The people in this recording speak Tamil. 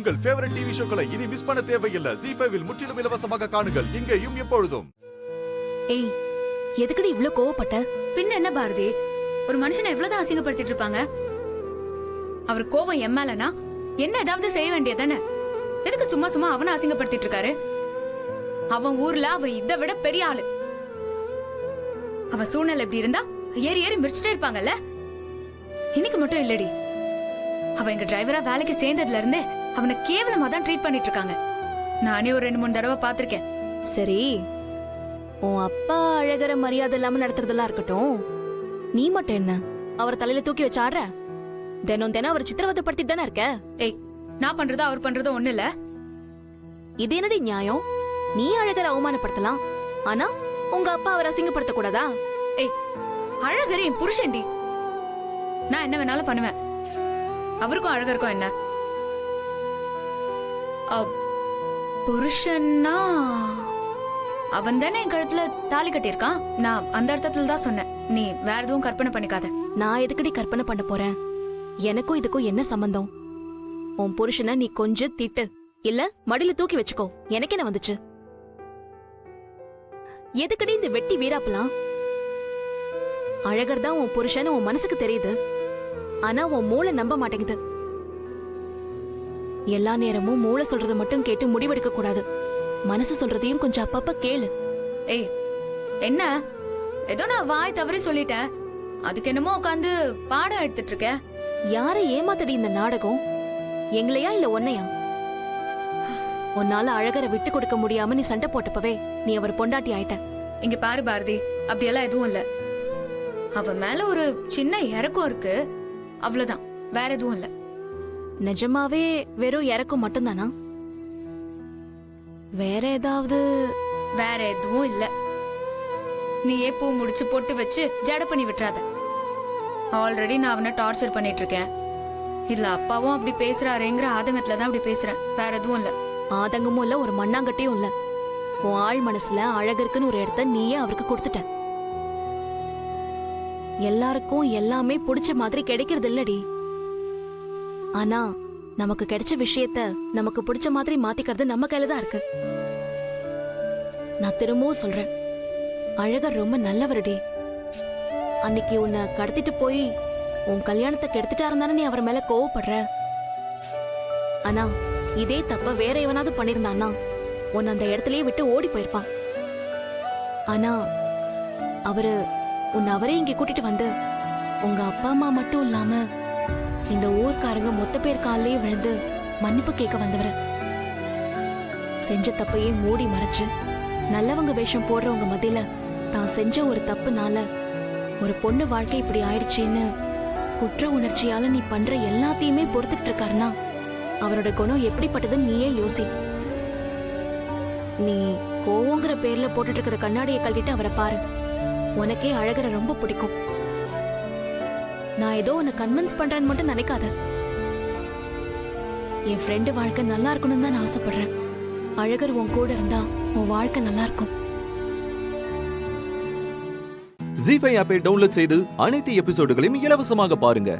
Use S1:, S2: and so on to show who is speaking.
S1: உங்கள் ஃபேவரட் டிவி ஷோக்களை இனி மிஸ் பண்ண தேவையில்லை. ZEE5 இல் முற்றிலும் இலவசமாக காணுங்கள். இங்கேயும் எப்பொழுதும்.
S2: ஏய், எதுக்குடி இவ்ளோ கோவப்பட்ட?
S3: பின்ன என்ன பாரதி, ஒரு மனுஷனை எவ்வளவுதான் அசிங்கப்படுத்திட்டு இருப்பாங்க? அவர் கோவம் எம்மாலனா என்ன ஏதாவது செய்ய வேண்டியதானே? எதுக்கு சும்மா சும்மா அவனை அசிங்கப்படுத்திட்டு இருக்காரு? அவன் ஊர்ல அவன் இதை விட பெரிய ஆளு. அவன் சூழ்நிலை எப்படி இருந்தா ஏறி ஏறி மிரிச்சிட்டே இருப்பாங்கல்ல. இன்னைக்கு மட்டும் இல்லடி, அவன் எங்க டிரைவரா வேலைக்கு சேர்ந்ததுல இருந்தே அவனை கேவலமா தான் ட்ரீட் பண்ணிட்டு இருக்காங்க. நானே ஒரு 2-3 தடவை பாத்திருக்கேன்.
S2: சரி, உன் அப்பா அழகர மரியாதை இல்லாம நடத்துறதெல்லாம் இருக்கட்டும், நீ மட்டும் என்ன அவர் தலையில தூக்கி வச்சு ஆடுற? தினம் தினம் அவர் சித்திரவதைப்படுத்திட்டு தானே இருக்க.
S3: ஏய், நான் பண்றதோ அவர் பண்றதோ ஒண்ணு இல்ல.
S2: இது என்னடி நியாயம்? நீ அழகர அவமானப்படுத்தலாம், ஆனா உங்க அப்பா அவர் அசிங்கப்படுத்த கூடாதா?
S3: ஏய், அழகர் என் புருஷன்டி. நான் என்ன வேணாலும் பண்ணுவேன். அவருக்கும் அழகருக்கும் என்ன? புருஷன்னா அவன் தானே என் கழுத்துல தாலி கட்டியிருக்கான். நான் அந்த அர்த்தத்துல தான் சொன்னேன். நீ வேற எதுவும் கற்பனை பண்ணிக்காத.
S2: நான் எதுக்கடி கற்பனை பண்ண போறேன்? எனக்கும் இதுக்கும் என்ன சம்பந்தம்? உன் புருஷனை நீ கொஞ்சம் திட்டு, இல்ல மடியில தூக்கி வச்சுக்கோ, எனக்கு என்ன வந்துச்சு? எதுக்கடி இந்த வெட்டி வீராப்பலாம்? அழகர் தான் உன் புருஷன் உன் மனசுக்கு தெரியுது, ஆனா உன் மூளை நம்ப மாட்டேங்குது. எல்லா நேரமும் மூளை சொல்றத மட்டும் கேட்டு முடிவெடுக்க கூடாது. மனசு சொல்றதையும் கொஞ்சம் அப்பப்ப கேளு.
S3: ஏய், என்ன ஏதோ நான் வாய் தவறி சொல்லிட்டேன், அதுக்கு என்னமோ உட்காந்து பாடம் எடுத்துட்டு இருக்க.
S2: யாரை ஏமாத்தடி இந்த நாடகம்? எங்களையா இல்ல உன்னையா? உன்னால அழகரை விட்டு கொடுக்க முடியாம நீ சண்டை போட்டப்பவே நீ அவர் பொண்டாட்டி ஆயிட்ட.
S3: இங்க பாரு பாரதி, அப்படியெல்லாம் எதுவும் இல்ல. அவ மேல ஒரு சின்ன இறக்கம் இருக்கு, அவ்வளவுதான், வேற எதுவும் இல்ல.
S2: நிஜமாவே வெறும் இறக்கம் மட்டும்தானா? வேற ஏதாவது?
S3: வேற எதுவும் இல்ல. நீ பூ முடிச்சு போட்டு வச்சு ஜட பண்ணி விட்டுறாத. ஆல்ரெடி நான் அவனை டார்ச்சர் பண்ணிட்டு இருக்கேன். இதுல அப்பாவும் அப்படி பேசுறாருங்கிற ஆதங்கத்துல தான் அப்படி பேசுறேன். வேற எதுவும் இல்ல.
S2: ஆதங்கமும் இல்ல, ஒரு மண்ணாங்கட்டியும் இல்ல. உன் ஆள் மனசுல அழகருக்குன்னு ஒரு இடத்த நீயே அவருக்கு கொடுத்துட்ட. எல்லாருக்கும் எல்லாமே பிடிச்ச மாதிரி கிடைக்கிறது இல்லடி. ஆனா நமக்கு கிடைச்ச விஷயத்த நமக்கு பிடிச்ச மாதிரி மாத்திக்கிறது நம்ம கையில தான் இருக்கு. நான் திரும்பவும் சொல்றேன், அழகர் ரொம்ப நல்லவருடி. அன்னைக்கு உன்னை கடத்திட்டு போய் உன் கல்யாணத்தை கெடுத்துட்டாருந்தானே நீ அவர் மேல கோவப்படுற. ஆனா இதே தப்ப வேற எவனாவது பண்ணிருந்தான்னா உன்னை அந்த இடத்துலயே விட்டு ஓடி போயிருப்பான். ஆனா அவரு உன்னை அவரே இங்க கூட்டிட்டு வந்து உங்க அப்பா அம்மா மட்டும் இல்லாம இந்த ஊர்க்காரங்க மொத்த பேர் காலிலேயே விழுந்து மன்னிப்பு கேட்க வந்தவர. செஞ்ச தப்பையே மூடி மறைச்சு நல்லவங்க வேஷம் போடுறவங்க மத்தியில தான் செஞ்ச ஒரு தப்புனால ஒரு பொண்ணு வாழ்க்கை இப்படி ஆயிடுச்சேன்னு குற்ற உணர்ச்சியால நீ பண்ற எல்லாத்தையுமே பொறுத்துட்டு இருக்காருன்னா அவரோட குணம் எப்படிப்பட்டதுன்னு நீயே யோசி. நீ கோவங்கிற பேர்ல போட்டுட்டு இருக்கிற கண்ணாடியை கழட்டிட்டு அவரை பாரு. உனக்கே அழகரை ரொம்ப பிடிக்கும். நான் ஏதோ உன்னை கன்வின்ஸ் பண்றேன்னு மட்டும் நினைக்காத. என் ஃப்ரெண்டு வாழ்க்கை நல்லா இருக்கணும்னு தான் நான் ஆசைப்படுறேன். அழகர் உன் கூட இருந்தா உன் வாழ்க்கை நல்லா இருக்கும்.
S4: ZEE5 ஆப்பை டவுன்லோட் செய்து அனைத்து எபிசோடுகளையும் இலவசமாக பாருங்க.